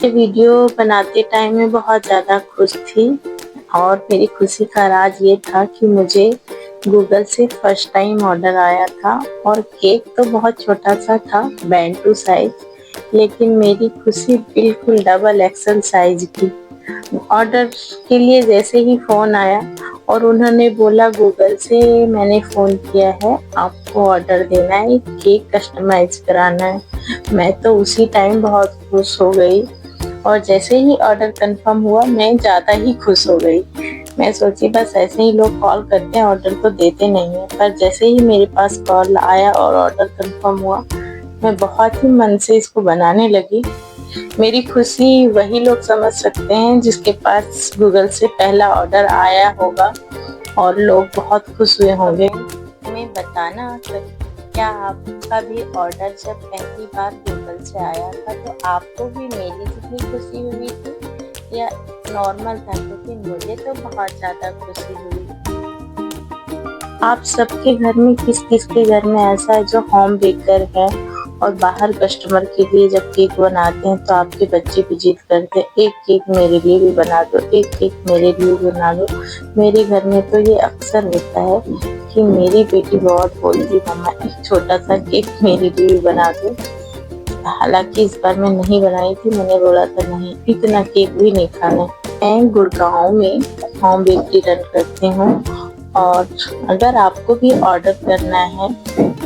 ये वीडियो बनाते टाइम मैं बहुत ज़्यादा खुश थी और मेरी खुशी का राज ये था कि मुझे गूगल से फर्स्ट टाइम ऑर्डर आया था और केक तो बहुत छोटा सा था, बैंटू साइज, लेकिन मेरी खुशी बिल्कुल डबल एक्सल साइज की। ऑर्डर के लिए जैसे ही फ़ोन आया और उन्होंने बोला गूगल से मैंने फ़ोन किया है, आपको ऑर्डर देना है, केक कस्टमाइज़ कराना है। मैं तो उसी टाइम बहुत खुश हो गई और जैसे ही ऑर्डर कंफर्म हुआ मैं ज़्यादा ही खुश हो गई। मैं सोची बस ऐसे ही लोग कॉल करते हैं, ऑर्डर तो देते नहीं हैं। पर जैसे ही मेरे पास कॉल आया और ऑर्डर कंफर्म हुआ, मैं बहुत ही मन से इसको बनाने लगी। मेरी खुशी वही लोग समझ सकते हैं जिसके पास गूगल से पहला ऑर्डर आया होगा और लोग बहुत खुश हुए होंगे। हमें बताना क्या आपका भी ऑर्डर जब पहली बार गूगल से आया था तो आपको भी मेरी जितनी खुशी हुई थी या नॉर्मल था? क्योंकि मुझे तो बहुत ज़्यादा खुशी हुई। आप सबके घर में किस के घर में ऐसा है जो होम बेकर है और बाहर कस्टमर के लिए जब केक बनाते हैं तो आपके बच्चे भी जिद करते हैं, एक केक मेरे लिए भी बना दो, एक केक मेरे लिए भी बना दो। मेरे घर में तो ये अक्सर होता है कि मेरी बेटी बहुत बोलती, मम्मा एक छोटा सा केक मेरे लिए भी बना दो। हालांकि इस बार मैं नहीं बनाई थी, मैंने बोला था नहीं, इतना केक भी नहीं खाना। मैं गुड़गांव में होम बेकरी रन करती हूँ और अगर आपको भी ऑर्डर करना है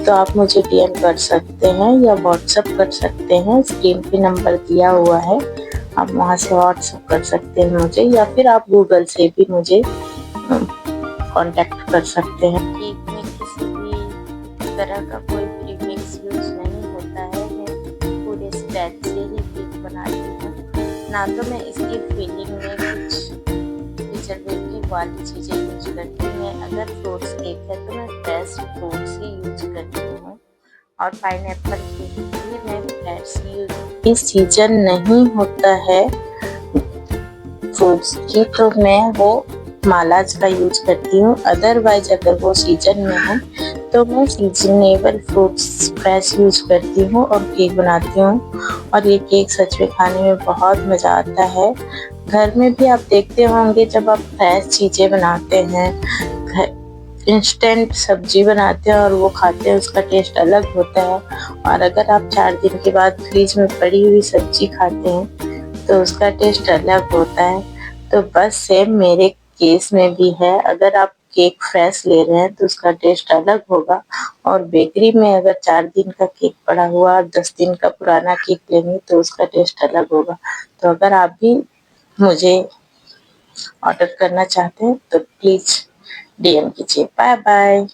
तो आप मुझे डीएम कर सकते हैं या व्हाट्सएप कर सकते हैं। स्क्रीन पे नंबर दिया हुआ है, आप वहां से व्हाट्सएप कर सकते हैं मुझे, या फिर आप गूगल से भी मुझे कांटेक्ट कर सकते हैं। केक में किसी भी तरह का कोई प्रीमिक्स यूज नहीं होता है, मैं पूरे स्क्रैच से ही केक बनाती हूँ। ना तो मैं इसकी फीलिंग में कुछ प्रिजर्वेटिव वाली चीज़ें यूज करती हूँ। अगर फ्रूट्स केक है तो मैं फ्रेश फ्रूट्स ही यूज करती हूँ और पाइनएप्पल केक भी मैं फ्रेश यूज। इस सीजन नहीं होता है फ्रूट्स की तो मैं वो मालाज का यूज करती हूँ। अदरवाइज अगर वो सीजन में है तो मैं सीजनेबल फ्रूट्स फ्रेश यूज करती हूँ और केक बनाती हूँ। और ये केक सच में खाने में बहुत मज़ा आता है। घर में भी आप देखते होंगे जब आप फ्रेश चीज़ें बनाते हैं, इंस्टेंट सब्जी बनाते हैं और वो खाते हैं, उसका टेस्ट अलग होता है। और अगर आप 4 दिन के बाद फ्रिज में पड़ी हुई सब्जी खाते हैं तो उसका टेस्ट अलग होता है। तो बस सेम मेरे केस में भी है, अगर आप केक फ्रेश ले रहे हैं तो उसका टेस्ट अलग होगा और बेकरी में अगर 4 दिन का केक पड़ा हुआ और 10 दिन का पुराना केक लेंगे तो उसका टेस्ट अलग होगा। तो अगर आप भी मुझे ऑर्डर करना चाहते हैं तो प्लीज़ डीएम कीजिए। Bye bye.